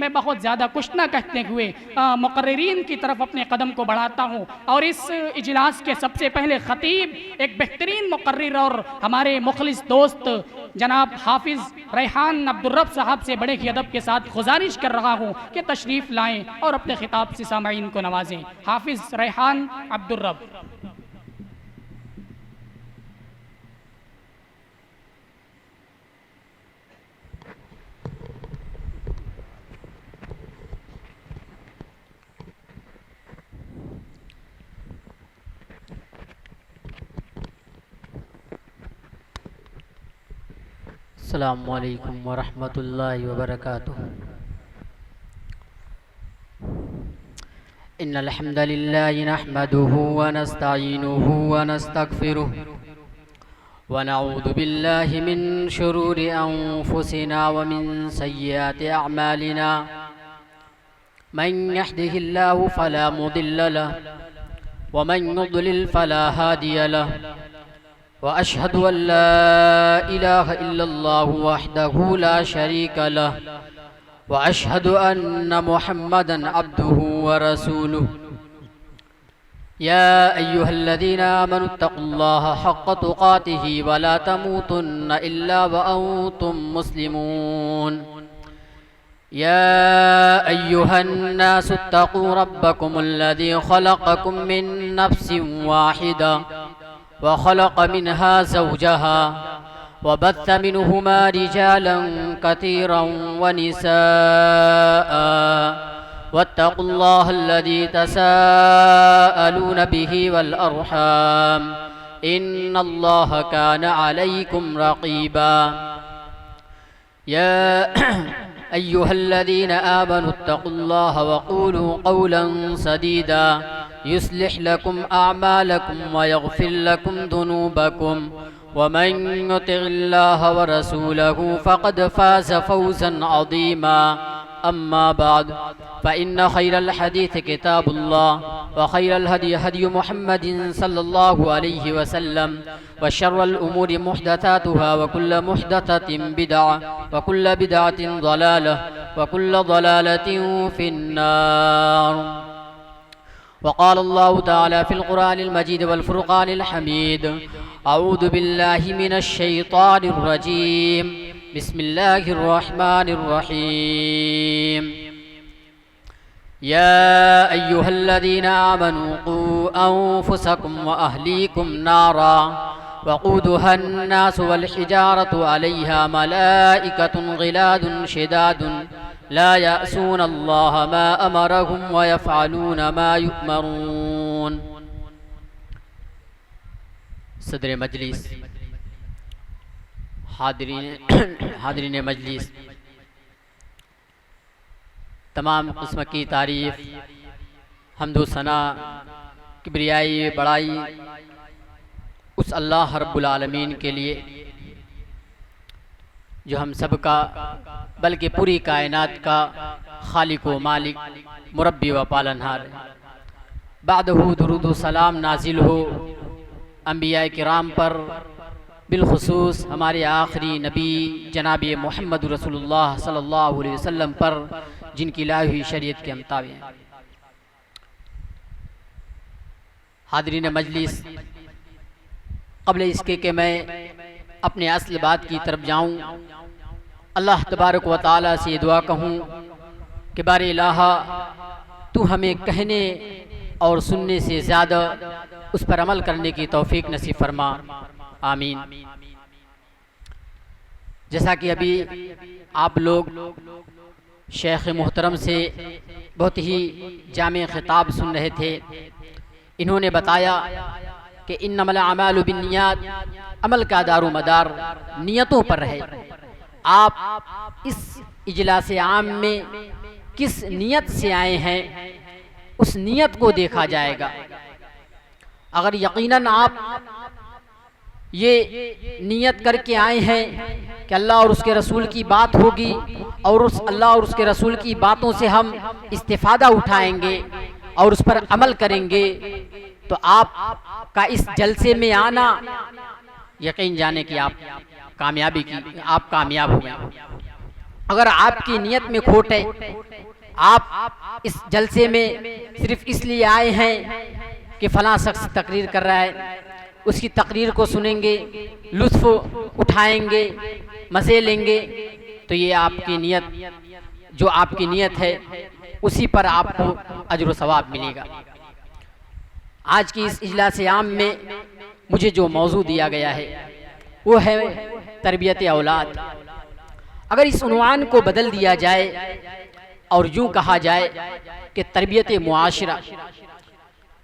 मैं बहुत ज़्यादा कुछ ना कहते हुए मुकर्रिरीन की तरफ अपने कदम को बढ़ाता हूँ और इस इजलास के सबसे पहले ख़तीब एक बेहतरीन मुकर्रिर और हमारे मुखलिस दोस्त जनाब हाफिज़ रेहान अब्दुर्रब साहब से बड़े ही अदब के साथ गुजारिश कर रहा हूँ कि तशरीफ़ लाएँ और अपने ख़िताब से सामाईन को नवाजें। हाफिज़ रेहान अब्दुर्रब। अस्सलामु अलैकुम वरहमतुल्लाहि वबरकातुहू। इन्नल हम्दलिल्लाहि नहमदुहु व नस्तईनुहु व नस्तगफिरुह व नऊज़ु बिल्लाहि मिन शुरूरि अनफुसिना व मिन सय्यिआति अअमालिना। मन यहदिहिल्लाहु फला मुदिल्ल लहु व मन युद्लिल फला हादिय लहु व अशहदु अन ला इलाहा इल्लल्लाहु वहदहु ला शरीक लहु व अशहदु अन्न मुहम्मदन अब्दुहु व रसूलुहु। या अय्युहल्लज़ीना आमनुत्तक़ुल्लाहा हक़्क़ तुक़ातिही व ला तमूतुन्न इल्ला व अंतुम मुस्लिमून। या अय्युहन्नासु इत्तक़ू रब्बकुमुल्लज़ी ख़लक़कुम मिन नफ्सिन वाहिदा वख़लक़ मिन्हा ज़ौजहा वबत्थ मिन्हुमा रिजालन कतीरन वनिसाअ वत्तक़ुल्लाह अल्लज़ी तसाअलून बिही वल अर्हाम इन्नल्लाह कान अलैकुम रक़ीबा। या अय्युहल्लज़ीन आमनु इत्तक़ुल्लाह वक़ूलू क़ौलन सदीदा युस्लिह लकुम अअमालकुम व यग़फिर लकुम दुनूबकुम व मन युतिइल्लाह व रसूलहु फ़क़द फ़ाज़ फ़ौज़न अज़ीमा। अम्मा बाद फ़इन्न ख़ैरल हदीस किताबुल्लाह व ख़ैरल हदी हदी मुहम्मदिन सल्लल्लाहु अलैहि वसल्लम व शर्रल उमूरि मुहदसातुहा व कुल्लु मुहदसतिन बिदअह व कुल्लु बिदअतिन ज़लालह व कुल्लु ज़लालतिन फ़िन्नार। वक़ाल अल्लाहु तआला फ़िल क़ुरआनिल मजीद वल फ़ुरक़ानिल हमीद। अऊज़ु बिल्लाहि मिनश शैतानिर रजीम। बिस्मिल्लाहिर रहमानिर रहीम। या अय्युहल्लज़ीना आमनू क़ू अन्फुसकुम व अहलीकुम नारा वक़ूदुहन नासु वल हिजारतु अलैहा मलाइकतुन ग़िलादुन शिदादुन ला यअसून अल्लाह मा अमरहुम व यफ़अलून मा युअमरून। सदर मजलिस, हाज़रीन मजलिस, तमाम किस्म की तारीफ़ हम्द व सना किब्रियाई बड़ाई उस अल्लाह रब्बुल आलमीन के लिए जो हम सब का बल्कि पूरी कायनात का खालिक व मालिक मुरब्बी व पालनहार। बादहू दुरूद व सलाम नाजिल हो अंबिया किराम पर, बिलखुसूस हमारे आखिरी नबी जनाब मोहम्मद रसूलुल्लाह सल्लल्लाहु अलैहि वसल्लम पर जिनकी लाई हुई शरीयत के मुताबिक। हाज़रीन मजलिस, क़ब्ल इसके कि मैं अपने असल बात की तरफ जाऊँ, अल्लाह तबारक व तआला से ये दुआ कहूँ कि बारे इलाहा तू हमें कहने और सुनने से ज़्यादा उस पर अमल करने की तौफीक नसीब फरमा। आमीन। जैसा कि अभी आप लोग शेख मोहतरम से बहुत ही जामे खिताब सुन रहे थे, इन्होंने बताया कि इन्नमल अमालु बिन्नियात, अमल का दारो मदार नियतों पर है। आप इस इजलास आम में किस नियत से आए हैं उस नियत को देखा जाएगा। अगर यकीनन आप ये नियत करके आए हैं कि अल्लाह और उसके रसूल की बात होगी और उस अल्लाह और उसके रसूल की बातों से हम इस्तिफादा उठाएंगे और उस पर अमल करेंगे, तो आपका इस जलसे में आना यकीन जाने कि आप कामयाब हो गए। अगर आपकी नियत में खोट है, आप इस जलसे में सिर्फ इसलिए आए हैं कि फलां शख्स तकरीर कर रहा है, उसकी तकरीर को सुनेंगे, लुत्फ उठाएंगे, मज़े लेंगे, तो ये आपकी नियत, जो आपकी नियत है उसी पर आपको अजर व सवाब मिलेगा। आज की इस इजलास आम में मुझे जो मौजू दिया गया है वो है तरबियत औलाद। अगर इस उन्वान को बदल दिया जाए और यूँ कहा जाए कि तरबियत मुआशरा,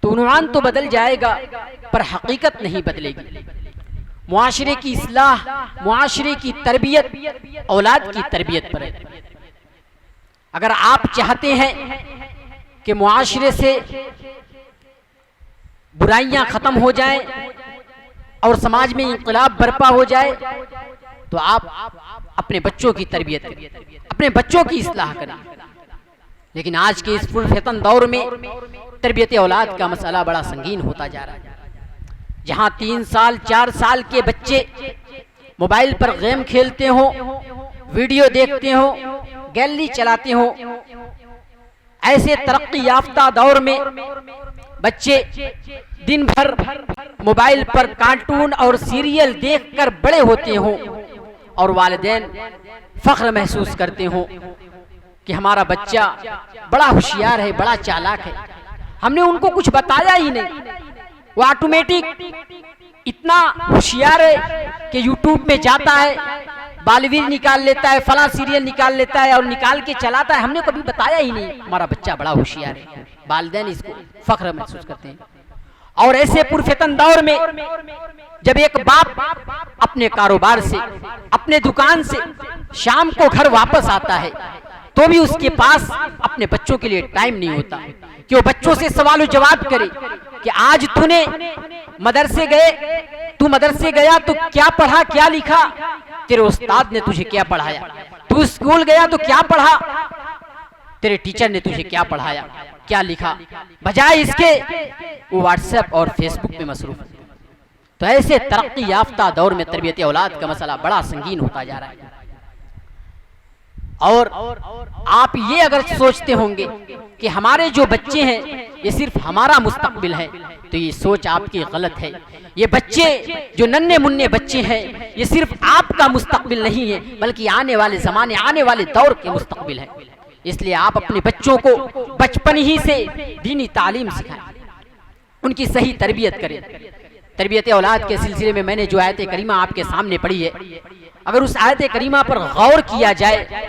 तो उन्वान तो बदल जाएगा पर हकीकत नहीं बदलेगी। मुआशरे की इस्लाह, मुआशरे की तरबियत औलाद की तरबियत पर है। अगर आप चाहते हैं कि मुआशरे से बुराइयां खत्म हो जाएं और समाज में इंकलाब बर्पा हो जाए, तो आप अपने बच्चों की तरबियत करें, अपने बच्चों की इस्लाह करें। लेकिन आज के इस पुरफितन दौर में तरबियत औलाद का मसला बड़ा संगीन होता जा रहा है। जहां 3 साल 4 साल के बच्चे मोबाइल पर गेम खेलते हो, वीडियो देखते हो, गैलरी चलाते हो, ऐसे तरक्की याफ्ता दौर में बच्चे दिन भर मोबाइल पर कार्टून और सीरियल देखकर बड़े होते हो और वालिदैन फख्र महसूस करते हो कि हमारा बच्चा बड़ा होशियार है, बड़ा चालाक है, हमने उनको कुछ बताया ही नहीं, वो ऑटोमेटिक इतना होशियार है कि यूट्यूब में जाता है, बालवीर निकाल लेता है, फला सीरियल निकाल लेता है और निकाल के चलाता है, हमने कभी बताया ही नहीं हमारा बच्चा बड़ा होशियार है। वालिदैन इसको फख्र महसूस करते हैं। और ऐसे पुरफितन दौर में जब एक बाप अपने कारोबार से, अपने दुकान से शाम को घर वापस आता है, तो भी उसके पास अपने बच्चों के लिए टाइम नहीं होता कि वो बच्चों से सवाल जवाब करे कि आज तूने मदरसे गए, तू मदरसे गया तो क्या पढ़ा, क्या लिखा, तेरे उस्ताद ने तुझे क्या पढ़ाया, तू स्कूल गया तो क्या पढ़ा, तेरे टीचर ने तुझे क्या पढ़ाया, क्या लिखा। बजाय इसके वो व्हाट्सएप और फेसबुक पे मसरूफ है। तो ऐसे तरक्की याफ्ता दौर में तरबियत औलाद का मसला बड़ा संगीन होता जा रहा है। और आप ये अगर सोचते होंगे कि हमारे जो बच्चे हैं ये सिर्फ हमारा मुस्तकबिल है, तो ये सोच आपकी गलत है। ये बच्चे जो नन्हे मुन्ने बच्चे हैं ये सिर्फ आपका मुस्तकबिल नहीं है, बल्कि आने वाले ज़माने, आने वाले दौर के मुस्तकबिल है। इसलिए आप अपने बच्चों को बचपन ही से दीनी तालीम सिखाएं, उनकी सही तरबियत करें। तरबियत औलाद के सिलसिले में मैंने जो आयत करीमा आपके सामने पढ़ी है, अगर उस आयत करीमा पर गौर किया जाए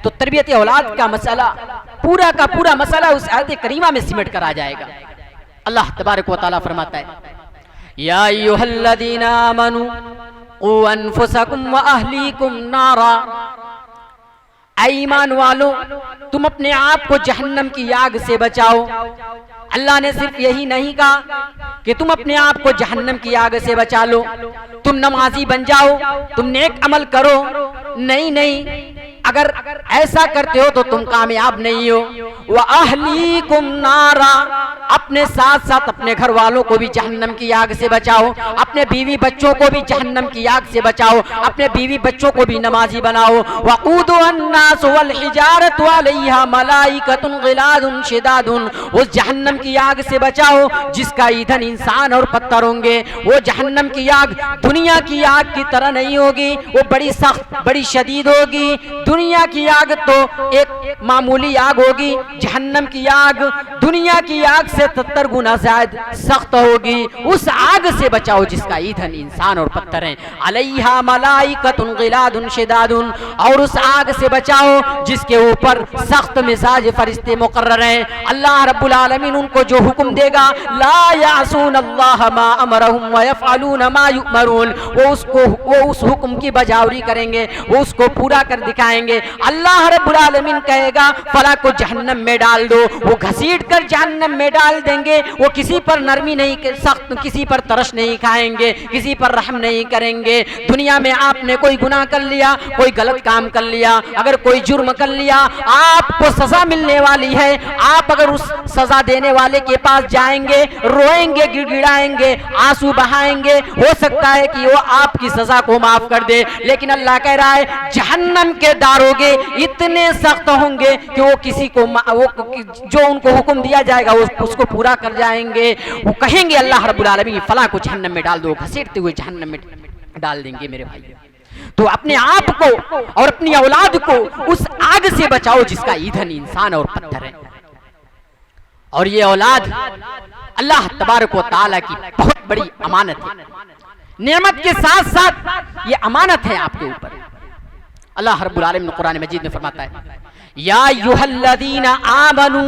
तो तरबियत औलाद का मसला, पूरा का पूरा मसला उस आयत करीमा में सिमट कर आ जाएगा। अल्लाह तबारक व तआला फरमाता है, या अय्युहल्लज़ीना आमनू क़ू अनफुसकुम व अहलीकुम नारा, ऐ ईमान वालों तुम अपने आप को जहन्नम की आग से बचाओ। अल्लाह ने सिर्फ यही नहीं कहा कि तुम अपने आप को जहन्नम की आग से बचा लो, तुम नमाजी बन जाओ, तुम नेक अमल करो, नहीं नहीं, अगर ऐसा करते हो तो तुम कामयाब नहीं हो। व अहलीकुम नारा, अपने साथ साथ अपने घर वालों को भी जहन्नम की आग से बचाओ, अपने बीवी बच्चों को भी जहन्नम की आग से बचाओ, अपने बीवी बच्चों को भी नमाजी बनाओ। वक़ूदुन्नास वल हिजारतु अलैहा मलाइकतुन गिलादुन शिदादुन, उस जहन्नम की आग से बचाओ जिसका ईंधन इंसान और पत्थर होंगे। वो जहन्नम की आग दुनिया की आग की तरह नहीं होगी, वो बड़ी सख्त, बड़ी शदीद होगी। दुनिया की आग तो एक मामूली आग होगी, जहन्नम की आग दुनिया की आग से 70 गुना ज्यादा सख्त होगी। उस आग से बचाओ जिसका ईंधन इंसान और पत्थर है। अलैहा मलाइकतुन गिलादुन शिदादुन, और उस आग से बचाओ जिसके ऊपर सख्त मिजाज फरिश्ते मुकर्रर हैं। अल्लाह रब्बुल आलमीन उनको जो हुक्म देगा, ला यासून अल्लाह मा अमरहुम व यफअलून मा युमरून, वो उस हुक्म की बजावरी करेंगे, वो उसको पूरा कर दिखाएंगे। अल्लाह रब्बुल आलमीन कहेगा फला को जहन्नम में डाल दो, वो घसीट कर जहन्नम में डाल डाल देंगे, वो किसी पर नरमी नहीं, सख्त किसी पर तरस नहीं खाएंगे, किसी पर रहम नहीं करेंगे। दुनिया में आपने कोई गुनाह कर लिया, कोई गलत काम कर लिया, अगर कोई जुर्म कर लिया, आपको सजा मिलने वाली है। आप अगर उस सजा देने वाले के पास जाएंगे, रोएंगे, गिड़गिड़ाएंगे, आंसू बहाएंगे, हो सकता है कि वो आपकी सजा को माफ कर दे। लेकिन अल्लाह कह रहा है जहन्नम के दारोगे इतने सख्त होंगे कि वो किसी को जो उनको हुक्म दिया जाएगा उसको पूरा कर जाएंगे। वो कहेंगे अल्लाह रब्बुल आलमीन फला को जहन्नम में डाल दो, घसीटते हुए जहन्नम में डाल देंगे। मेरे भाई, तो अपने आप को और अपनी औलाद को उस आग से बचाओ जिसका ईंधन इंसान और पत्थर है। और ये औलाद अल्लाह तबारक व तआला की बहुत बड़ी अमानत है। नेमत के साथ साथ ये अमानत है आपके ऊपर। अल्लाह रब्बुल आलमीन कुरान मजीद में फरमाता है या अय्युहल्लज़ीना आमनू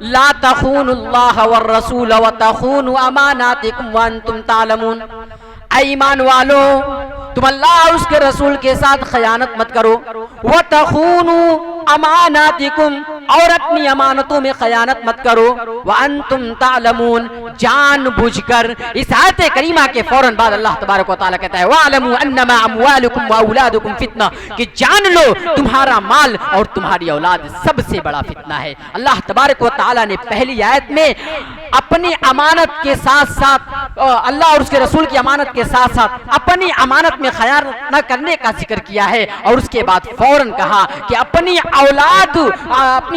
ला तख़ूनुल्लाह वर रसूल व तख़ूनु अमानातिकुम व अंतुम तालमून। ऐ ईमान वालो, तुम अल्लाह और उसके रसूल के साथ खयानत मत करो। व तख़ूनु अमानातिकुम, और अपनी अमानतों में खयानत मत करो। व अंतुम तालमून, जानबूझकर। इस आयत करीमा के फौरन बाद अल्लाह तबारक व तआला कहता है वालमू अन्नमा अमवालुकुम व औलादुकुम फितना, कि जान लो तुम्हारा माल और तुम्हारी औलाद सबसे बड़ा फितना है। अल्लाह तबारक व तआला ने पहली आयत में अपनी अमानत के साथ साथ अल्लाह और उसके रसूल की अमानत के साथ साथ अपनी अमानत में खयानत न करने का जिक्र किया है, और उसके बाद फौरन कहा कि अपनी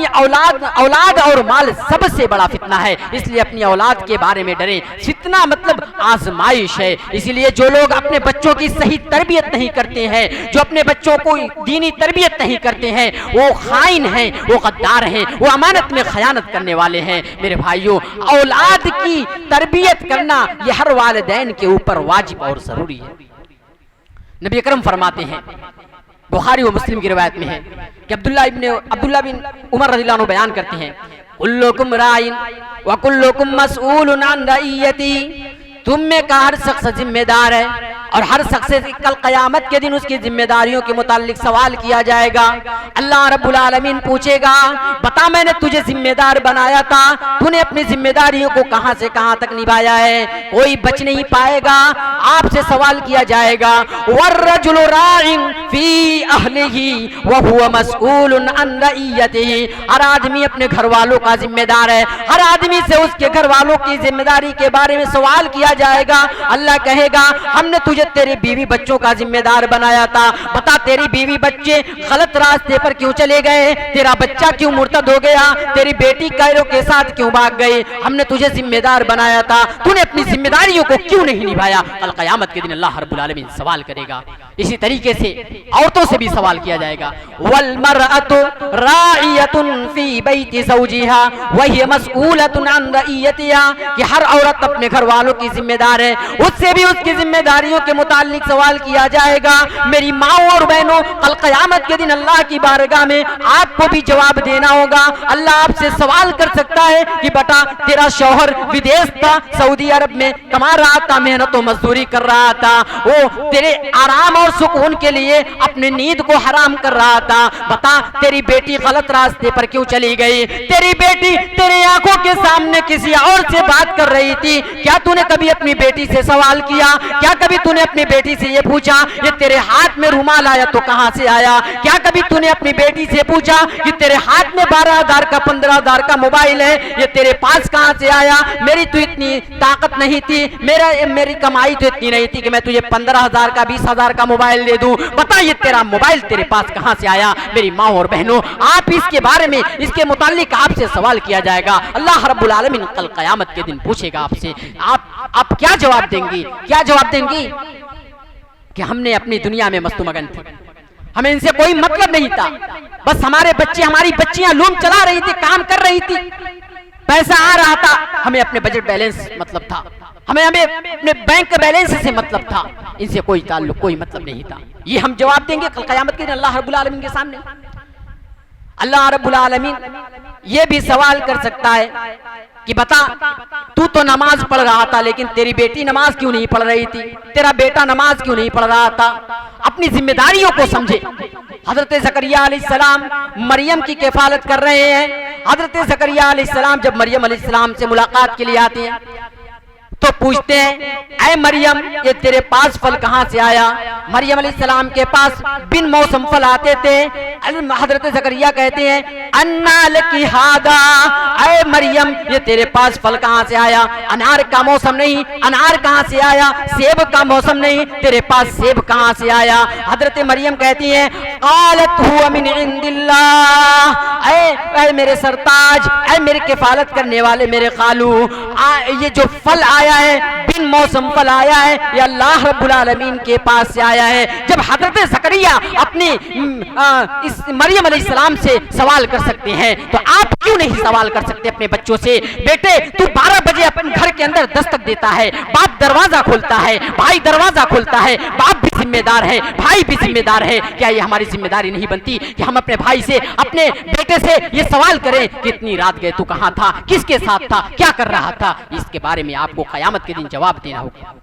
औलाद और माल सबसे बड़ा फितना है, इसलिए अपनी औलाद के बारे में डरें। फितना मतलब आजमाइश है। इसलिए जो लोग अपने बच्चों की सही तरबियत नहीं करते हैं, जो अपने बच्चों को दीनी तरबियत नहीं करते हैं, वो खाइन हैं, वो गद्दार हैं, वो अमानत में खयानत करने वाले हैं। मेरे भाइयों, औलाद की तरबियत करना यह हर वालिदैन के ऊपर वाजिब और जरूरी है। नबी अकरम फरमाते हैं, बुखारी व मुस्लिम की रिवायत में है कि अब्दुल्ला बिन उमर रज़ियल्लाहु अन्हु बयान करते हैं कुल्लुकुम राइन व कुल्लुकुम मसऊलुन अन रइयती, तुम में का हर शख्स जिम्मेदार है और हर शख्स से कल क़यामत के दिन उसकी जिम्मेदारियों के मुतालिक सवाल किया जाएगा। अल्लाह रब्बुल आलमीन पूछेगा बता मैंने तुझे जिम्मेदार बनाया था, तूने अपनी जिम्मेदारियों को कहां से कहां तक निभाया है। कोई बच नहीं पाएगा, आपसे सवाल किया जाएगा। वर्रजुलु राइन फी अहलिही व हुवा मसऊलुन अन रइयतिही, हर आदमी अपने घर वालों का जिम्मेदार है, हर आदमी से उसके घर वालों की जिम्मेदारी के बारे में सवाल किया जाएगा। अल्लाह कहेगा हमने तुझे तेरे बीवी बच्चों का जिम्मेदार बनाया था, बता तेरी बीवी बच्चे गलत रास्ते पर क्यों चले गए, तेरा बच्चा क्यों मुर्तद हो गया, तेरी बेटी कैरों के साथ क्यों भाग गई, हमने तुझे जिम्मेदार बनाया था, तूने अपनी जिम्मेदारियों को क्यों नहीं निभाया। कल क़यामत के दिन अल्लाह रब्बुल आलमीन सवाल करेगा। इसी तरीके से औरतों से भी सवाल किया जाएगा। वल मरअतु राइयतुन फी बैति ज़ौजिहा व हिय मसऊलतुन अन रइयतिहा, कि हर औरत अपने घर वालों की जिम्मेदार है, उससे भी उसकी जिम्मेदारियों के मुतालिक सवाल किया जाएगा। मेरी माओ और बहनों, कल क़यामत के दिन अल्लाह की बारगाह में आपको भी जवाब देना होगा। अल्लाह आपसे सवाल कर सकता है कि बेटा तेरा शौहर विदेश था, सऊदी अरब में कमा रहा था, मेहनत और मजदूरी कर रहा था, वो तेरे आराम और सुकून के लिए अपनी नींद को हराम कर रहा था, बता तेरी बेटी गलत रास्ते पर क्यों चली गई, तेरी बेटी तेरे आंखों के सामने किसी और से बात कर रही थी, क्या तूने कभी अपनी बेटी से सवाल किया, क्या कभी तूने अपनी बेटी से ये पूछा ये तेरे हाथ में रुमाल आया तो कहां से आया, क्या कभी तूने अपनी बेटी से पूछा कि तेरे हाथ में 12,000 का 15,000 का मोबाइल है, ये तेरे पास कहां से आया, मेरी तो इतनी ताकत नहीं थी, मेरी कमाई तो इतनी नहीं थी कि मैं तुझे 15,000 का 20,000 का मोबाइल दे दूं, बता ये तेरा मोबाइल तेरे पास कहां से आया। मेरी माँ और बहनों, आप इसके बारे में इसके मुतालिक आपसे सवाल किया जाएगा। अल्लाह रब्बुल आलमीन कल क़यामत के दिन पूछेगा आपसे, आप क्या जवाब देंगी, क्या जवाब देंगी कि हमने अपनी दुनिया में मस्तमगन थे, हमें इनसे कोई मतलब नहीं था, बस हमारे बच्चे हमारी बच्चियां लूम चला रही थी, काम कर रही थी, पैसा आ रहा था, हमें अपने बजट बैलेंस मतलब था, हमें अपने बैंक बैलेंस से मतलब था, इनसे कोई ताल्लुक कोई मतलब नहीं था। ये हम जवाब देंगे कल क़यामत के दिन अल्लाह रब्बुल आलमीन के सामने। अल्लाह रब्बुल आलमीन ये भी सवाल कर सकता है कि बता तू तो नमाज पढ़ रहा था लेकिन तेरी बेटी नमाज क्यों नहीं पढ़ रही थी, तेरा बेटा नमाज क्यों नहीं पढ़ रहा था। अपनी जिम्मेदारियों को समझे। हजरत ज़करिया अलैहिस्सलाम मरियम की किफालत कर रहे हैं। हजरत ज़करिया अलैहिस्सलाम जब मरियम अलैहिस्सलाम से मुलाकात के लिए आते हैं तो पूछते हैं, ऐ मरियम ये तेरे पास फल कहाँ से आया। मरियम अलैहिस्सलाम के पास बिन मौसम फल आते थे। हजरत ज़करिया कहते हैं, अन्ना लकी हादा, ऐ मरियम ये तेरे पास फल कहाँ से आया। अनार का मौसम नहीं, अनार कहाँ से आया। सेब का मौसम नहीं, तेरे पास सेब कहाँ से आया। हजरत मरियम कहती हैं, क़ालत हुवा मिन इंदिल्लाह, ऐ मेरे सरताज, ऐ मेरे किफालत करने वाले मेरे खालू, ये जो फल आया है बिन मौसम फल आया है, ये अल्लाह रब्बुल आलमीन के पास से आया है। जब हजरत ज़करिया अपने इस मरियम अलैहिस्सलाम से सवाल कर सकते हैं तो आप क्यों नहीं सवाल कर सकते अपने बच्चों से। बेटे तू 12 बजे अपने घर के अंदर दस्तक देता है, बाप दरवाजा खोलता है, भाई दरवाजा खोलता है, बाप भी जिम्मेदार है, भाई भी जिम्मेदार है। क्या ये हमारी जिम्मेदारी नहीं बनती कि हम अपने भाई से, अपने बेटे से ये सवाल करें कि इतनी रात गए तू कहाँ था, किसके साथ था, क्या कर रहा था। इसके बारे में आपको क़यामत के दिन जवाब देना होगा।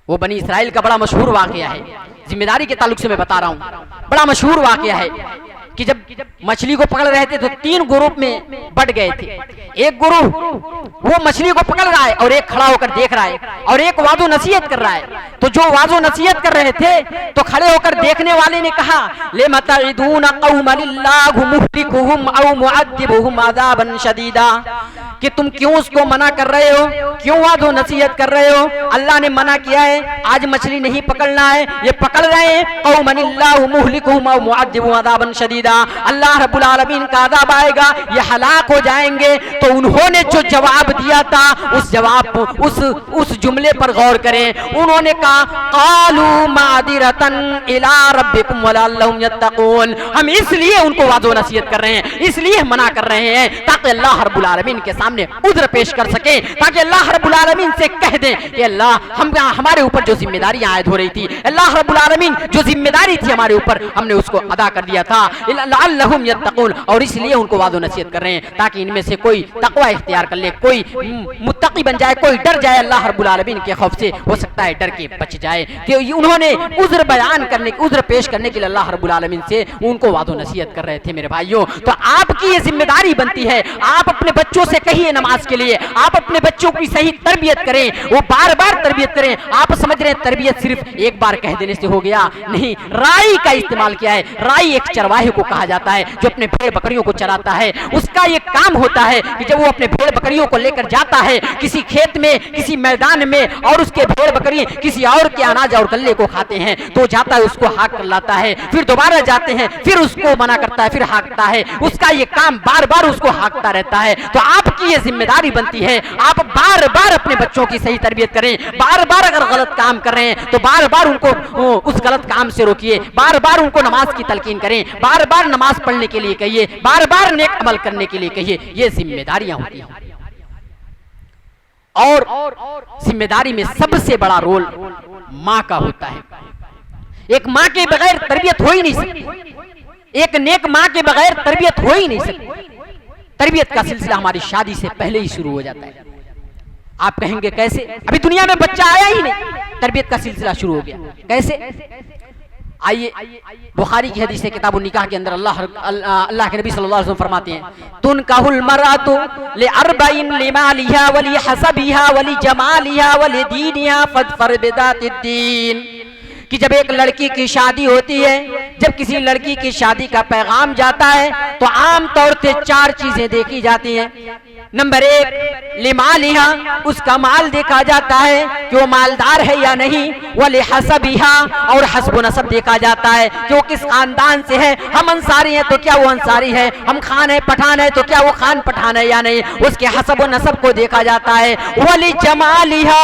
वो बनी इसराइल का बड़ा मशहूर वाकया है, जिम्मेदारी के ताल्लुक से मैं बता रहा हूँ। बड़ा मशहूर वाकया है कि जब मछली को पकड़ रहे थे तो 3 ग्रुप में बट गए थे। एक ग्रुप वो मछली को पकड़ रहा है और एक खड़ा होकर देख रहा है और एक वाजो नसीहत कर रहा है। तो जो वाजो नसीहत कर रहे थे तो खड़े होकर देखने वाले ने कहा, ले मतईदून कौमन इल्लाहु मुहलिकुहुम औ मुअद्दिबुहुम अज़ाबन शदीदा, कि तुम क्यों उसको मना कर रहे हो, क्यों वादो नसीहत कर रहे हो। अल्लाह ने मना किया है, आज मछली नहीं पकड़ना है, ये पकड़ रहे हैं। कौमन इल्लाहु मुहलिकुहुम औ मुअद्दिबुहुम अज़ाबन शदीदा, अल्लाह रब्बुल आलमीन का अज़ाब आएगा, ये हलाक हो जाएंगे। तो उन्होंने जो जवाब दिया था उस जवाब उस जुमले पर गौर करें। उन्होंने कहा, क़ालू मादिरतन इला रब्बिकुम वलअल्लहुम यत्तक़ून, हम इसलिए उनको वादो नसीहत कर रहे हैं, इसलिए मना कर रहे हैं ताकि अल्लाह रब्बुल आलमीन के सामने उद्र पेश कर सके, ताकि अल्लाह रब्बुल आलमीन से कह दें कि अल्लाह हमारे ऊपर जो जिम्मेदारियां आयद हो रही थी, अल्लाह रब्बुल आलमीन जो जिम्मेदारी थी हमारे ऊपर, हमने उसको अदा कर दिया था। लअल्लहुम यत्तक़ून, और इसलिए उनको वादो नसीहत कर रहे हैं ताकि इनमें से कोई तक़वा इख्तियार कर ले, कोई मुत्तकी बन जाए, कोई डर जाए अल्लाह रब्बुल आलमीन के खौफ से, हो सकता है डर के बच जाए। कि उन्होंने उज़्र बयान करने, उज़्र पेश करने के लिए अल्लाह रब्बुल आलमीन से उनको वादो नसीहत कर रहे थे। मेरे भाइयों, तो आपकी ये जिम्मेदारी बनती है, आप अपने बच्चों से कहिए नमाज के लिए, आप अपने बच्चों की सही तरबियत करें, वो बार बार तरबियत करें। आप समझ रहे हैं तरबियत सिर्फ एक बार कह देने से हो गया, नहीं, राई का इस्तेमाल किया है। राई एक चरवाहे को कहा जाता है जो अपने भेड़ बकरियों को चराता है। उसका ये काम होता है कि जब वो अपने भेड़ बकरियों को लेकर जाता है किसी खेत में, किसी मैदान में, और उसके भेड़ बकरी किसी और के अनाज और गल्ले को खाते हैं, तो जाता है उसको हाक कर लाता है, फिर दोबारा जाते हैं, फिर उसको मना करता है, फिर हाकता है। उसका ये काम बार बार उसको हाकता रहता है। तो आपकी ये जिम्मेदारी बनती है, आप बार बार अपने बच्चों की सही तरबियत करें। बार बार अगर गलत काम कर रहे हैं तो बार बार उनको उस गलत काम से रोकिए, बार बार उनको नमाज की तलकीन करें, बार बार नमाज पढ़ने के लिए कहिए, बार बार नेक अमल करने के लिए कहिए। ये जिम्मेदारियां होती हैं। और जिम्मेदारी में सबसे बड़ा रोल माँ का होता है। एक माँ के बगैर तरबियत हो ही नहीं सकती, एक नेक माँ के बगैर तरबियत हो ही नहीं सकती। तरबियत का सिलसिला हमारी शादी से पहले ही शुरू हो जाता है। आप कहेंगे कैसे, अभी दुनिया में बच्चा आया ही नहीं, तरबियत का सिलसिला शुरू हो गया, कैसे? आइए, बुखारी की हदीस है किताबुन निकाह के अंदर अल्लाह के नबी सल्लल्लाहु अलैहि वसल्लम फरमाते हैं, तुनकाहुल मरातु लिअरबईन लिमालिहा वली हसबिहा वली जमालिहा वली दीनिहा फदफर बिदातिद्दीन, कि जब एक लड़की की शादी होती है, जब किसी लड़की की शादी का पैगाम जाता है तो आम तौर से 4 चीजें देखी जाती हैं। नंबर 1 लिमालिहा, उसका माल देखा जाता है कि वो मालदार है या नहीं। वली हसबिहा, और हस्ब नसब देखा जाता है कि वो किस खानदान से है। हम अंसारी हैं तो क्या वो अंसारी है, हम खान है पठान है तो क्या वो खान पठान है या नहीं, उसके हस्ब नसब को देखा जाता है। वली जमालिहा,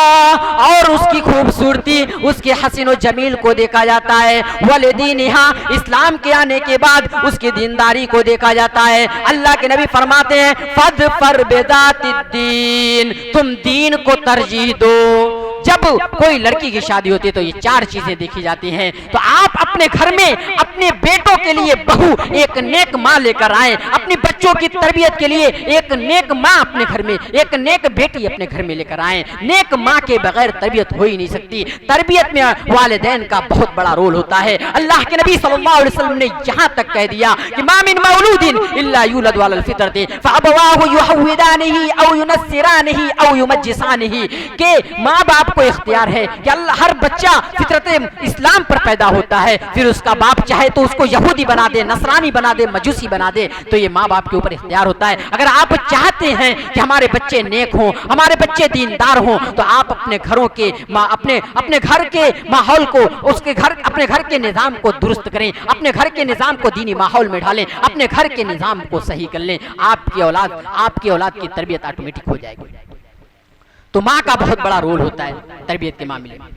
और उसकी खूबसूरती, उसके हसीन व जमील को देखा जाता है। वली दीनिहा, इस्लाम के आने के बाद उसकी दीनदारी को देखा जाता है। अल्लाह के नबी फरमाते हैं, फदफर बिदातिद्दीन, तुम दीन को तरजीह दो। जब कोई लड़की की शादी होती है तो ये 4 चीजें देखी जाती हैं। तो आप अपने घर में अपने बेटों के लिए बहू एक नेक माँ लेकर आए, अपने बच्चों की तरबियत के लिए एक नेक माँ अपने घर में, एक नेक बेटी अपने घर में लेकर आए। नेक माँ के बगैर तरबियत हो ही नहीं सकती। तरबियत में वालिदैन का बहुत बड़ा रोल होता है। अल्लाह के नबी सल्लल्लाहु अलैहि वसल्लम ने यहाँ तक कह दिया कि मा मिन मौलूदिन इल्ला यूलदु अलल फित्रति फअबवाहु युहव्विदानिही औ युनस्सिरानिही औ युमज्जिसानिही, के माँ बाप को इख्तियार है कि अल्लाह हर बच्चा फितरत इस्लाम पर पैदा होता है, फिर उसका बाप चाहे तो उसको यहूदी बना दे, नसरानी बना दे, मजूसी बना दे, तो ये माँ बाप के ऊपर इख्तियार होता है। अगर आप चाहते हैं कि हमारे बच्चे नेक हों, हमारे बच्चे दीनदार हों, तो आप अपने घरों के अपने घर के माहौल को, उसके घर, अपने घर के निज़ाम को दुरुस्त करें, अपने घर के निज़ाम को दीनी माहौल में ढालें, अपने घर के निज़ाम को सही कर लें। आपकी औलाद की तरबियत ऑटोमेटिक हो जाएगी। तो माँ का बहुत बड़ा रोल होता है तरबियत के मामले में।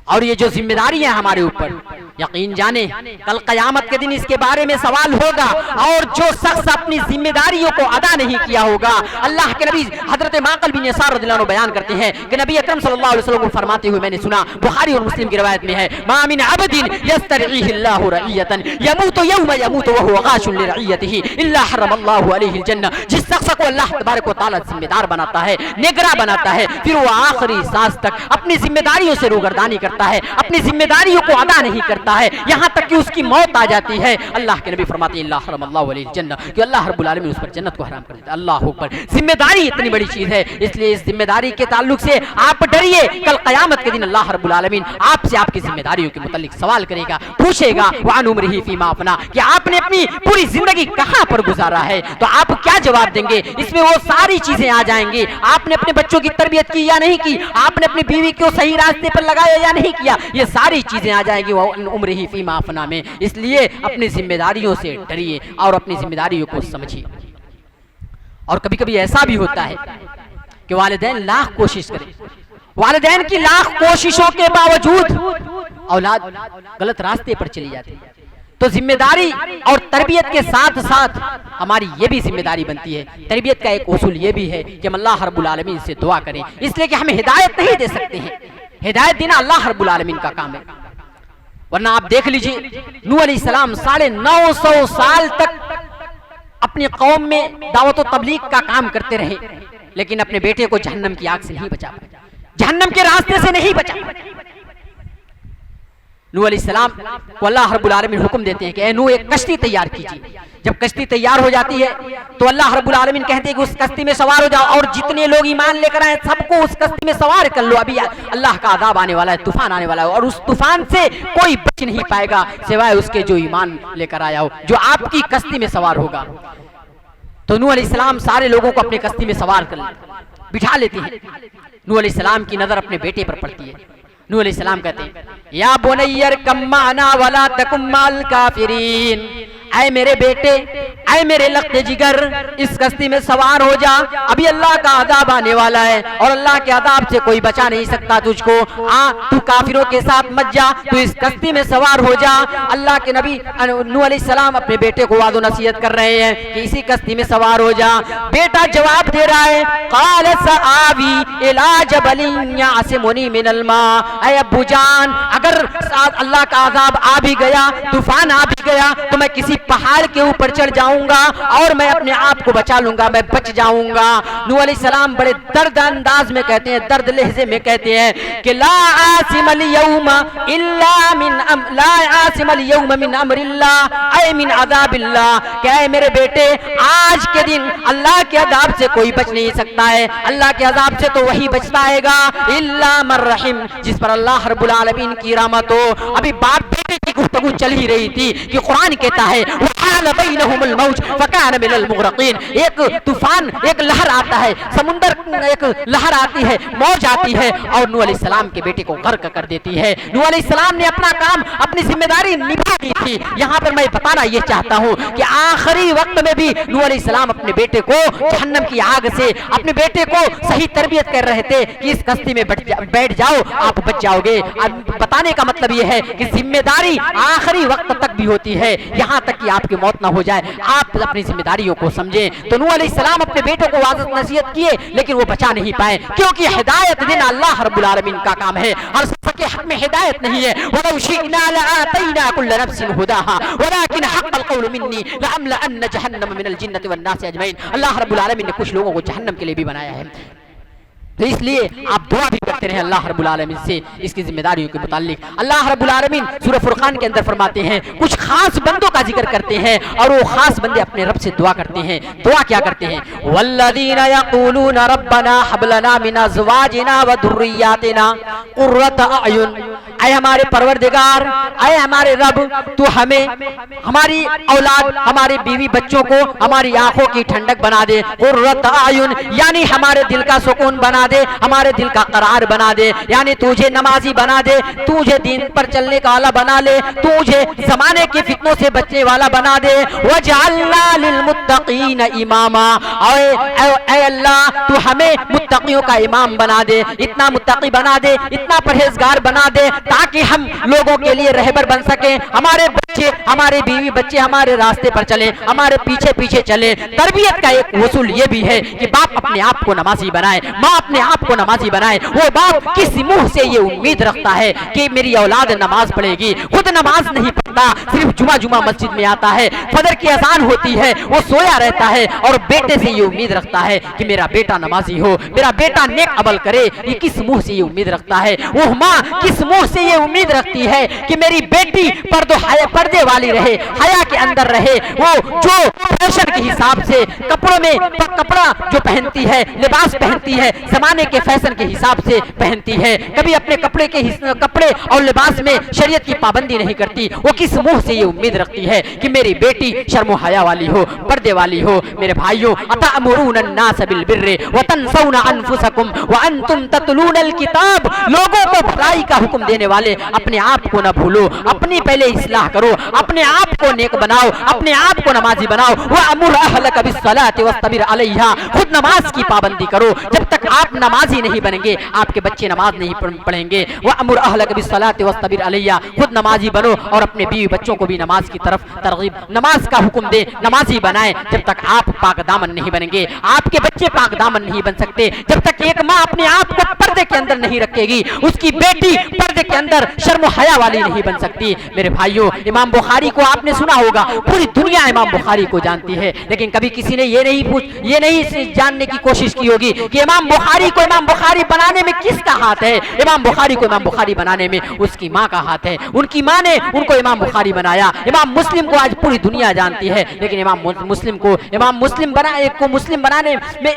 और ये जो जिम्मेदारी है हमारे ऊपर, यकीन जाने कल क़यामत के दिन इसके बारे में सवाल होगा। और जो शख्स अपनी जिम्मेदारियों को अदा नहीं किया होगा, अल्लाह के नबी हजरत माक़िल बिन यसार रज़ियल्लाहु अन्हु बयान करते हैं कि नबी अकरम सल्लल्लाहु अलैहि वसल्लम को फरमाते हुए मैंने सुना, बुखारी और मुस्लिम की रिवायत में है, मा मिन अब्दिन यस्तरईहिल्लाहु रईयतन यमूतु यौम यमूतु व हुवा गाशुन लिरईयतिही इल्ला हर्रमल्लाहु अलैहिल जन्नह। जिस शख्स को अल्लाह तबारक व तआला जिम्मेदार बनाता है, निगरां बनाता है, फिर वो आखिरी सांस तक अपनी जिम्मेदारियों से रूगर्दानी करता है, अपनी जिम्मेदारियों को अदा नहीं करता है, यहाँ तक कि उसकी मौत आ जाती है। अल्लाह के नबी फरमाते हैं इल्ला हर्रमल्लाहु अलैहिल जन्नह, कि अल्लाह रब्बुल आलमीन उस पर जन्नत को हराम कर देता है। अल्लाह अकबर। जिम्मेदारी इतनी बड़ी चीज है, इसलिए इस जिम्मेदारी के ताल्लुक से आप डरिए। कल क़यामत के दिन अल्लाह रब्बुल आलमीन आपसे आपकी जिम्मेदारियों के मुतालिक सवाल करेगा, पूछेगा वान उम्रिही फीमा अपना, कि आपने अपनी पूरी जिंदगी कहाँ पर गुजारा है। तो आप क्या जवाब देंगे? इसमें वो सारी चीजें आ जाएंगी। आपने अपने बच्चों की तरबियत की या नहीं की, आपने अपनी बीवी को सही रास्ते पर लगाया या नहीं किया, ये सारी चीजें आ जाएंगी वो उम्रिही फीमा अपना में। इसलिए अपनी जिम्मेदारियों से डरिए और अपनी जिम्मेदारियों को समझिए। और कभी कभी ऐसा भी होता है कि वालिदैन लाख कोशिश करें, वालिदैन की लाख कोशिशों के बावजूद औलाद गलत रास्ते पर चली जाती है। तो जिम्मेदारी और तरबियत के साथ साथ हमारी ये भी जिम्मेदारी बनती है। तरबियत का एक उसूल ये भी है कि हम अल्लाह रब्बुल आलमीन से दुआ करें, इसलिए कि हम हिदायत नहीं दे सकते हैं, हिदायत देना अल्लाह रब्बुल आलमीन का काम है। वरना आप देख लीजिए नूह अलैहिस्सलाम 950 साल तक अपनी कौम में दावत और तबलीग का काम करते रहे, लेकिन अपने बेटे को जहन्नम की आग से नहीं बचा पाए, जहन्नम के रास्ते से नहीं बचा पाए। नूह अलैहिस्सलाम को अल्लाह रब्बुल आलमीन हुक्म देते हैं कि ए नूह एक कश्ती तैयार कीजिए। जब कश्ती तैयार हो जाती है तो अल्लाह रब्बुल आलमीन कहते हैं कि उस कश्ती में सवार हो जाओ और जितने लोग ईमान लेकर आए सबको उस कश्ती में सवार कर लो। अभी अल्लाह का अज़ाब आने वाला है, तूफान आने वाला है, और उस तूफान से कोई बच नहीं पाएगा सिवाय उसके जो ईमान लेकर आया हो, जो आपकी कश्ती में सवार होगा। तो नूह अलैहिस्सलाम सारे लोगों को अपनी कश्ती में सवार कर बिठा लेते हैं। नूह अलैहिस्सलाम की नजर अपने बेटे पर पड़ती है। नूह अलैहिस्सलाम कहते हैं या बुनय्यर कम माना वला तकुम माल काफिरीन, ऐ मेरे बेटे, ऐ मेरे लख्ते जिगर, इस कश्ती में सवार हो जा, अभी अल्लाह का अज़ाब आने वाला है और अल्लाह के अज़ाब से कोई बचा नहीं सकता तुझको। तू काफिरों के साथ मत जा, तू इस कश्ती में सवार हो जा। अल्लाह के नबी नूह अलैहिस्सलाम अपने बेटे को वादो नसीहत कर रहे हैं कि इसी कश्ती में सवार हो जा। बेटा जवाब दे रहा है क़ाल सआवी इला जबलिन यासिमुनी मिनल मा, ऐ अब्बू जान, अगर अल्लाह का अज़ाब आ भी गया, तूफान आ भी गया, तो मैं किसी पहाड़ के ऊपर चढ़ जाऊंगा और मैं अपने आप को बचा लूंगा, मैं बच जाऊंगा। नूह अलैहिस्सलाम बड़े दर्द अंदाज में कहते हैं, दर्द लहजे में कहते हैं कि ला आसिमल यौम इल्ला मिन अमरिल्लाह ऐ मिन अज़ाबिल्लाह, क्या है मेरे बेटे, आज के दिन अल्लाह के अज़ाब से कोई बच नहीं सकता है, अल्लाह के अज़ाब से तो वही बच पाएगा इल्ला मन रहीम, जिस पर अल्लाह रब्बुल आलमीन की रहमत हो। अभी बाप बेटे की गुफ्तगू चल ही रही थी कि कुरान कहता है एक तूफान, एक लहर आता है, समुंदर एक लहर आती है, मौज आती है और नूह अलैहिस्सलाम के बेटे को गर्क कर देती है। नूह अलैहिस्सलाम ने अपना काम, अपनी जिम्मेदारी निभा दी थी। यहाँ पर मैं बताना ये चाहता हूँ कि आखिरी वक्त में भी नूह अलैहिस्सलाम अपने बेटे को जहन्नम की आग से, अपने बेटे को सही तरबियत कर रहे थे कि इस कश्ती में बैठ जाओ, आप बच जाओगे। बताने का मतलब ये है कि जिम्मेदारी आखिरी वक्त तक भी होती है, यहाँ तक कि आपकी मौत ना हो जाए। आप अपनी जिम्मेदारियों को समझें। तो नूह अलैहिस्सलाम अपने बेटों को वाज़त नसीहत किए, लेकिन वो बचा नहीं पाए, क्योंकि हिदायत देना अल्लाह रब्बुल आलमीन का काम है। हर शख्स के हक में हिदायत नहीं है। वलौ शिअना लआतैना कुल्ल नफ्सिन हुदाहा वलाकिन हक़्क़ल क़ौलु मिन्नी लअम्लअन्न जहन्नम मिनल जिन्नति वन नासि अजमईन। अल्लाह रब्बुल आलमीन ने कुछ लोगों को जहन्नम के लिए भी बनाया है, तो इसलिए आप दुआ भी करते रहे अल्लाह रब्बुल आलमीन से इसकी जिम्मेदारियों के मुताल्लिक। अल्लाह रब्बुल आलमीन सूरह फुरकान के अंदर फरमाते हैं, कुछ खास बंदों का जिक्र करते हैं और वो खास बंदे अपने रब से दुआ करते हैं। दुआ क्या करते हैं? वल्लज़ीना यक़ूलूना रब्बना हब लना मिन अज़वाजिना व ज़ुर्रिय्यातिना क़ुर्रत अयुन। ऐ हमारे परवरदिगार, ऐ हमारे रब, तू हमें, हमारी औलाद, हमारे बीवी बच्चों को हमारी आंखों की ठंडक बना दे। क़ुर्रत अयुन यानी हमारे दिल का सुकून बना दे, हमारे दिल का करार बना दे, यानी तुझे नमाजी बना दे, तुझे दीन पर चलने का वाला बना ले, तुझे जमाने की फितनों से बचने वाला बना दे। वजअलना लिलमुत्तकीन इमामा, ऐ अल्लाह तू हमें मुत्तकियों का इमाम बना दे, इतना मुत्तकी बना दे, इतना परहेजगार बना दे, ताकि हम लोगों के लिए रहबर बन सके। हमारे बच्चे, हमारे बीवी बच्चे हमारे रास्ते पर चले, हमारे पीछे पीछे चले। तरबियत का एक उसूल ये भी है कि बाप अपने आप को नमाजी बनाए, माँ अपने आप को नमाजी बनाए। वो बाप किस मुंह से ये उम्मीद रखता है कि मेरी औलाद नमाज पढ़ेगी, खुद नमाज नहीं पढ़ता, सिर्फ जुमा मस्जिद में आता है, फजर की अजान होती है वो सोया रहता है और बेटे से ये उम्मीद रखता है कि मेरा बेटा नमाजी हो, मेरा बेटा नेक अमल करे। ये किस मुंह से ये उम्मीद रखता है? वो माँ किस मुंह से ये उम्मीद रखती है कि मेरी बेटी पर्दे वाली रहे, हया के अंदर रहे, वो जो फैशन के हिसाब से कपड़ों में कपड़ा जो पहनती है, लिबास पहनती है, जमाने के फैशन के हिसाब से पहनती है, कभी अपने कपड़े और लिबास में शरीयत की पाबंदी नहीं करती। वो किस मुंह से ये उम्मीद रखती है कि मेरी बेटी शर्म हया वाली हो, पर्दे वाली हो। मेरे भाइयों, अतअमुरूना अन्नास बिल बिर्रि व तंसौना अनफुसकुम व अंतुम ततलूनल किताब। लोगों को भलाई का हुक्म देने वाले अपने आप को न भूलो, अपनी पहले इस्लाह करो, अपने आप को नेक बनाओ, अपने आप को नमाजी बनाओ। व अमुर अहलक बिस्सलाति वस्तबिर अलैहा, खुद नमाज की पाबंदी करो। जब तक आप नमाजी नहीं बनेंगे आपके बच्चे नमाज नहीं पढ़ेंगे। व अमुर अहलक बिस्सलाति वस्तबिर अलैहा, खुद नमाजी बनो और अपने बीवी बच्चों को भी नमाज की तरफ तरगीब, नमाज का हुक्म दे, नमाजी बनाए। जब तक आप पाक दामन नहीं बनेंगे आपके बच्चे पाक दामन नहीं बन सकते। जब तक एक माँ अपने आप को पर्दे के अंदर नहीं रखेगी उसकी बेटी पर्दे के अंदर शर्म हया वाली नहीं बन सकती। मेरे भाइयों, इमाम बुखारी को आपने सुना होगा, पूरी दुनिया इमाम बुखारी को जानती है, लेकिन कभी किसी ने ये नहीं जानने की कोशिश की होगी कि इमाम बुखारी को इमाम बुखारी बनाने में किसका हाथ है। इमाम बुखारी को इमाम बुखारी बनाने में उसकी माँ का हाथ है। उनकी माँ ने उनको इमाम बुखारी बनाया। इमाम मुस्लिम को आज पूरी दुनिया जानती है, लेकिन इमाम मुस्लिम बनाने में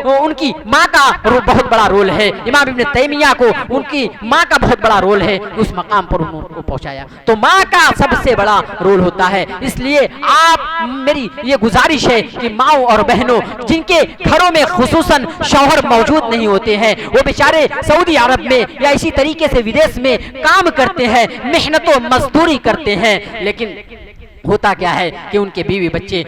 वो उनकी माँ का बहुत बड़ा रोल है। इमाम इब्न तैमिया को उनकी माँ का बहुत बड़ा रोल है, उस मकाम पर उनको पहुंचाया। तो माँ का सबसे बड़ा रोल होता है। इसलिए आप, मेरी ये गुजारिश है कि माओ और बहनों जिनके घरों में खुसूसन शौहर मौजूद नहीं होते हैं, वो बेचारे सऊदी अरब में या इसी तरीके से विदेश में काम करते हैं, मेहनत और मजदूरी करते हैं, लेकिन होता क्या है कि उनके बीवी बच्चे,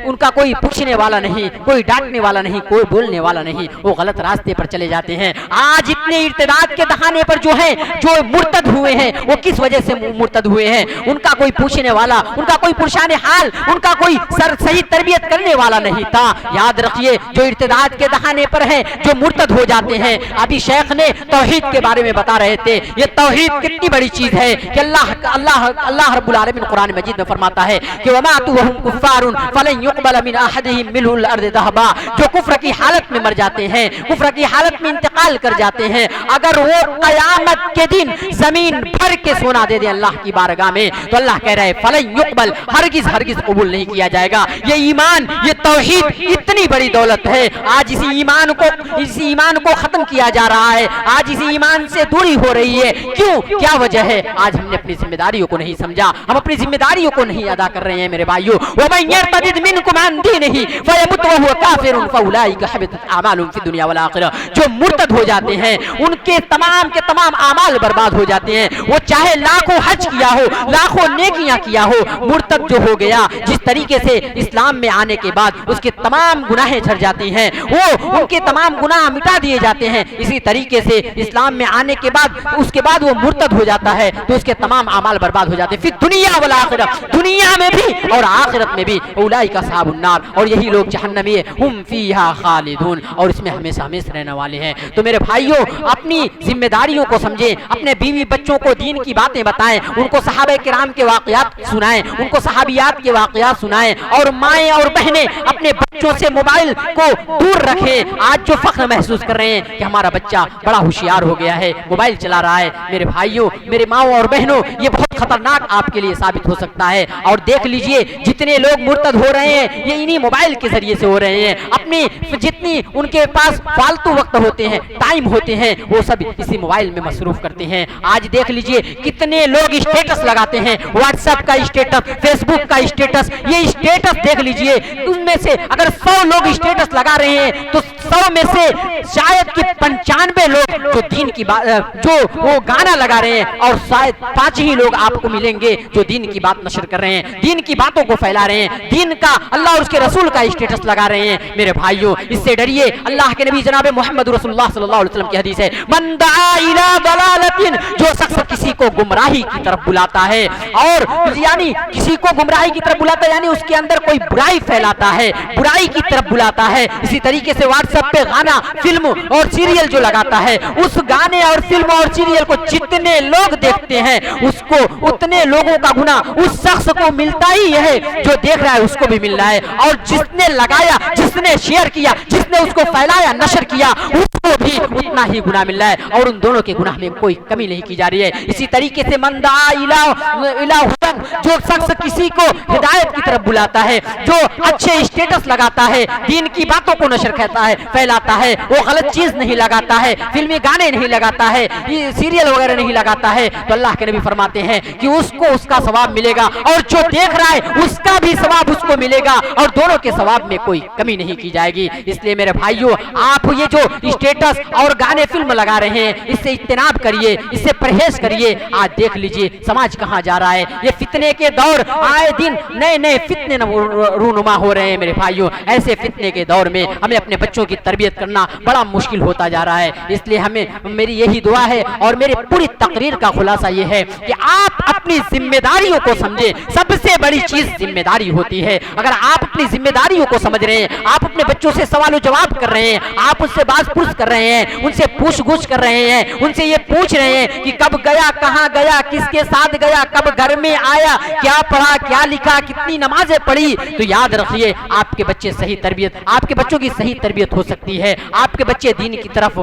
उनका कोई पूछने वाला नहीं, कोई डांटने वाला नहीं, कोई बोलने वाला नहीं, वो गलत रास्ते पर चले जाते हैं। आज इतने इर्तिदाद के दहाने पर जो मुर्तद हुए हैं, वो किस वजह से मुर्तद हुए हैं? उनका कोई पूछने वाला, उनका कोई पुरशान हाल, उनका कोई सही तरबियत करने वाला नहीं था। याद रखिए, जो इर्तिदाद के दहाने पर है, जो मुर्तद हो जाते हैं, अभी शेख ने तौहीद के बारे में बता रहे थे। ये तौहीद कितनी बड़ी चीज है कि अल्लाह रब्बुल आलमीन कुरान मजीद में फरमाता है कि वमा तुहुम कुफ्फारुन फलन युक़बल मिन अहदिहिम मिलहुल अर्द ज़हबा। जो कुफ्र की हालत में मर जाते हैं, कुफ्र की हालत में इंतकाल कर जाते हैं, अगर वो क़यामत के दिन जमीन भर के सोना दे दे अल्लाह की बारगाह में, तो अल्लाह कह रहा है फलन युक़बल, हरगिज कबूल नहीं किया जाएगा। ये ईमान, ये तौहीद इतनी बड़ी दौलत है। आज इसी ईमान को खत्म किया जा रहा है, आज इसी ईमान से दूरी हो रही है। क्यों? क्या वजह है? आज हमने अपनी जिम्मेदारियों को नहीं समझा, हम अपनी जिम्मेदारियों को नहीं अदा कर रहे हैं। मेरे भाइयों, वमन यर्तदिद मिनकुम अन दीनिही फयमुत व हुवा काफिरुन फउलाइका हबितत अमालुहुम फिद दुनिया वल आखिरह। जो मुर्तद हो जाते हैं उनके तमाम के तमाम अमाल बर्बाद हो जाते हैं। वो चाहे लाखों हज किया हो, लाखों नेकियां किया हो, मुर्तद जो हो गया, जिस तरीके से इस्लाम में आने के बाद उसके तमाम गुनाहें झड़ जाती हैं, वो उनके तमाम गुनाह मिटा दिए जाते हैं। इसी तरीके से इस्लाम में आने के बाद उसके बाद वो मुर्तद हो जाता है तो उसके तमाम अमाल बर्बाद हो जाते हैं। दुनिया वल आखिरह, दुनिया में भी और आखिरत में भी। उलाइका अस्हाबुन नार, और यही लोग जहन्नमी है, हुम फीहा खालिदून, और इसमें हमेशा हमेशा रहने वाले हैं। तो मेरे भाइयों, अपनी जिम्मेदारियों को समझें, अपने बीवी बच्चों को दीन की बातें बताएं, उनको सहाबा किराम के वाक़यात सुनाएं, उनको सहाबियात के वाक़यात सुनाएं, और माएँ और बहनें अपने बच्चों से मोबाइल को दूर रखें। आज जो फख्र महसूस कर रहे हैं कि हमारा बच्चा बड़ा होशियार हो गया है, मोबाइल चला रहा है, मेरे भाइयों, मेरे माओ और बहनों, ये बहुत खतरनाक आपके लिए साबित हो सकता है। और देख लीजिए जितने लोग मुर्तद हो रहे हैं ये इन्हीं मोबाइल के जरिए से हो रहे हैं। अपनी जितनी उनके पास फालतू वक्त होते हैं, टाइम होते हैं, वो सब इसी मोबाइल में मसरूफ करते हैं। आज देख लीजिए कितने लोग स्टेटस लगाते हैं, व्हाट्सएप का स्टेटस, फेसबुक का स्टेटस, ये स्टेटस देख लीजिए, उनमें से अगर 100 लोग स्टेटस लगा रहे हैं तो 100 में से शायद कि 95 लोग जो दीन की बात, जो वो गाना लगा रहे हैं, और शायद 5 ही लोग आपको मिलेंगे जो दीन की बात नशर कर रहे हैं, दीन की बातों को फैला रहे हैं, दीन का, अल्लाह और उसके रसूल का स्टेटस लगा रहे हैं। मेरे भाइयों, इससे डरिए। अल्लाह के नबी जनाब मोहम्मद रसूलुल्लाह सल्लल्लाहु अलैहि वसल्लम की हदीस है, मन दआ इला दलालतिन, जो शख्स किसी को गुमराही की तरफ बुलाता है, और यानी किसी को गुमराही की तरफ बुलाता है यानी उसके अंदर कोई बुराई फैलाता है, बुराई की तरफ बुलाता है। इसी तरीके से व्हाट्सएप पे गाना, फिल्म और सीरियल जो लगाता है, उस गाने और फिल्म और सीरियल को जितने लोग देखते हैं उसको उतने लोगों का गुनाह उस शख्स को मिलता ही है जो देख रहा है, उसको भी मिल रहा है, और जिसने लगाया, जिसने शेयर किया, जिसने उसको फैलाया, नशर किया, उसको भी उतना ही गुनाह मिल रहा है, और उन दोनों के गुनाह में कोई कमी नहीं की जा रही है। इसी तरीके से मन दआ इला हुदन, जो शख्स किसी को हिदायत की तरफ बुलाता है, जो अच्छे स्टेटस लगाता है, दीन की बातों को नशर करता है, फैलाता है, वो गलत चीज नहीं लगाता है, फिल्मी गाने नहीं लगाता है, ये सीरियल वगैरह नहीं लगाता है, तो अल्लाह के नबी फरमाते हैं कि उसको उसका सवाब मिलेगा, और जो देख रहा है उसका भी सवाब उसको मिलेगा, और दोनों के सवाब में कोई कमी नहीं की जाएगी। इसलिए मेरे भाइयों, आप ये जो स्टेटस और गाने फिल्म लगा रहे हैं, इससे इज्तनाब करिए, इससे परहेज करिए। आज देख लीजिए समाज कहाँ जा रहा है, ये फितने के दौर, आए दिन नए नए फितने रूनुमा हो रहे हैं। मेरे भाइयों, ऐसे फितने के दौर में हमें अपने बच्चों की तरबियत करना बड़ा मुश्किल होता जा रहा है। इसलिए हमें, मेरी यही दुआ है और मेरी पूरी तकरीर का खुलासा ये है कि आप अपनी जिम्मेदारियों को समझें। सबसे बड़ी चीज जिम्मेदारी होती है। अगर आप अपनी जिम्मेदारियों को समझ रहे हैं, आप अपने बच्चों से सवाल जवाब कर रहे हैं, आप उससे बात पूछ कर रहे हैं, उनसे पूछ गुछ कर रहे हैं, उनसे ये पूछ रहे हैं कि कब गया, कहाँ गया, किसके साथ गया, कब घर में आया, क्या पढ़ा, क्या लिखा, कितनी नमाजें पढ़ी, तो याद रखिए आपके बच्चे सही तरबियत, आपके बच्चों की सही तरबियत हो सकती है, आपके बच्चे दीन की तरफ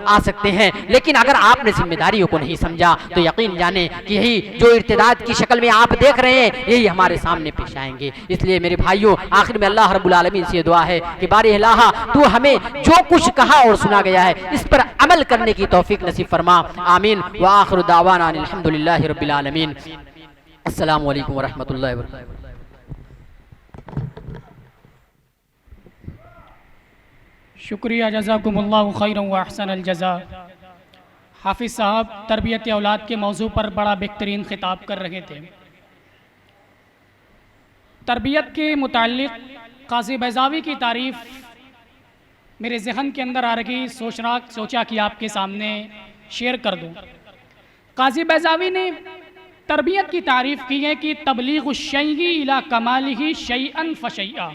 आ सकते हैं। लेकिन अगर आपने जिम्मेदारियों को नहीं समझा तो यकीन जाने कि यही जो इर्तिदाद की शक्ल में आप देख रहे हैं यही हमारे सामने पेश आएंगे। इसलिए मेरे भाइयों, आखिर में अल्लाह रब्बुल आलमीन से दुआ है कि बारी इलाहा तू हमें जो कुछ कहा और सुना गया है इस पर अमल करने की तौफीक नसीब फरमा। आमीन। व आखिरु दावाना अल्हम्दुलिल्लाहि रब्बिल आलमीन। अस्सलामु अलैकुम व रहमतुल्लाहि व बरकातुहू। शुक्रिया, जज़ाकुमुल्लाहु खैरन व अहसनल जज़ा। हाफिज़ साहब तरबियत औलाद के मौजू पर बड़ा बेहतरीन खिताब कर रहे थे। तरबियत के मुताल्लिक़ काज़ी बैज़ावी की तारीफ़ मेरे ज़हन के अंदर आ रही, सोचा कि आपके सामने शेयर कर दूँ। काज़ी बैज़ावी ने तरबियत की तारीफ़ की है कि तबलीग़ु शैई इला कमालिही शैअन फशैआ,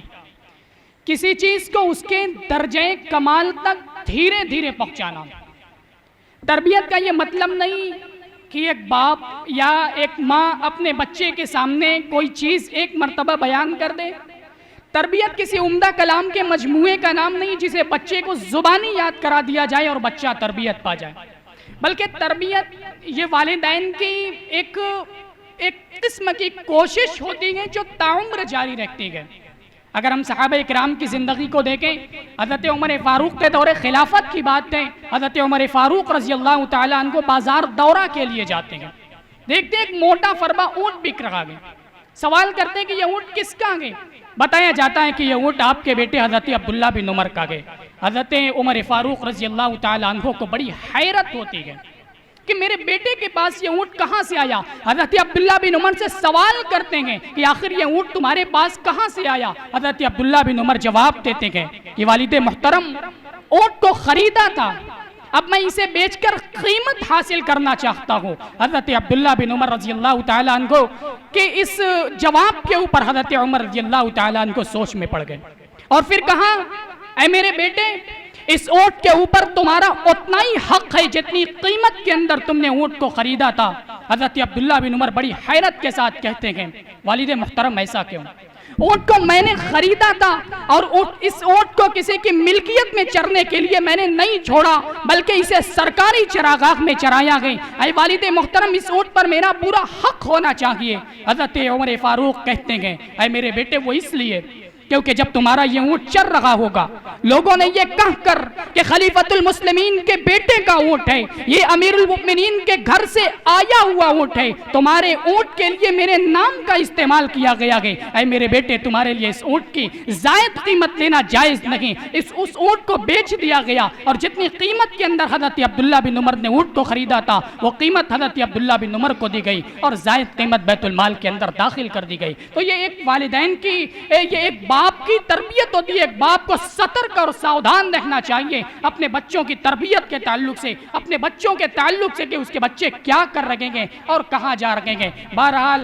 किसी चीज़ को उसके दर्जे कमाल तक धीरे धीरे पहुँचाना। तरबियत का ये मतलब नहीं कि एक बाप या एक माँ अपने बच्चे के सामने कोई चीज़ एक मर्तबा बयान कर दे। तरबियत किसी उम्दा कलाम के मजमूए का नाम नहीं जिसे बच्चे को ज़ुबानी याद करा दिया जाए और बच्चा तरबियत पा जाए, बल्कि तरबियत ये वालिदैन की एक किस्म की कोशिश होती है जो ताउम्र जारी रखती है। अगर हम सहाबा किराम की ज़िंदगी को देखें, हज़रत उमर फ़ारूक के दौरे खिलाफत की बात है, हज़रत उमर फ़ारूक रज़ी अल्लाह ताला अन्हु बाज़ार दौरा के लिए जाते हैं, देखते हैं एक मोटा फरबा ऊँट बिक रहा है। सवाल करते हैं कि ये ऊँट किसका है? बताया जाता है कि ये ऊँट आपके बेटे हज़रत अब्दुल्ला बिन उमर का है। हज़रत उमर फ़ारूक रज़ी अल्लाह ताला अन्हु को बड़ी हैरत होती है कि मेरे बेटे के पास ये ऊँट कहाँ से आया। हज़रत अब्दुल्ला बिन उमर से सवाल करते हैं कि आखिर ये ऊँट तुम्हारे पास कहाँ से आया। हज़रत अब्दुल्ला बिन उमर जवाब देते हैं कि वालिद मोहतरम, ऊँट को ख़रीदा था अब मैं इसे बेचकर कीमत हासिल करना चाहता हूँ। हज़रत अब्दुल्ला बिन उमर रज़ी अल्लाह तआला अन्हु के इस जवाब के ऊपर हज़रत उमर रज़ी अल्लाह तआला अन्हु सोच में पड़ गए और फिर कहा, ऐ मेरे बेटे, इस ऊँट के ऊपर तुम्हारा उतना ही हक है जितनी कीमत के अंदर तुमने ऊँट को खरीदा था। हज़रत अब्दुल्ला बिन उमर बड़ी हैरत के साथ कहते हैं, वालिद मुहतरम ऐसा क्यों? ऊँट को मैंने खरीदा था और इस ऊँट को किसी की मिल्कियत में चरने के लिए मैंने नहीं छोड़ा, बल्कि इसे सरकारी चरागाह में चराया गया। ऐ वालिद मोहतरम, इस ऊँट पर मेरा पूरा हक होना चाहिए। हज़रत उमर फारूक कहते हैं, ऐ मेरे बेटे, वो इसलिए क्योंकि जब तुम्हारा ये ऊँट चर रहा होगा, लोगों ने ये कहकर कि खलीफतुल मुस्लिमीन के बेटे का ऊँट है, ये अमीरुल मुमिनीन के घर से आया हुआ ऊँट है, तुम्हारे ऊँट के लिए मेरे नाम का इस्तेमाल किया गया है। ऐ मेरे बेटे, तुम्हारे लिए इस ऊँट की जायद कीमत लेना जायज़ नहीं। उस ऊँट को बेच दिया गया और जितनी कीमत के अंदर हज़रत अब्दुल्ला बिन उमर ने ऊँट को खरीदा था, वो कीमत हज़रत अब्दुल्ला बिन उमर को दी गई और जायद कीमत बैतुल माल के अंदर दाखिल कर दी गई। तो ये एक वालिदैन की, ये एक बाप की तरबियत होती है। एक बाप को सतर्क और सावधान रहना चाहिए अपने बच्चों की तरबियत के ताल्लुक से, अपने बच्चों के ताल्लुक से कि उसके बच्चे क्या कर रहे हैं और कहाँ जा रहे हैं। बहरहाल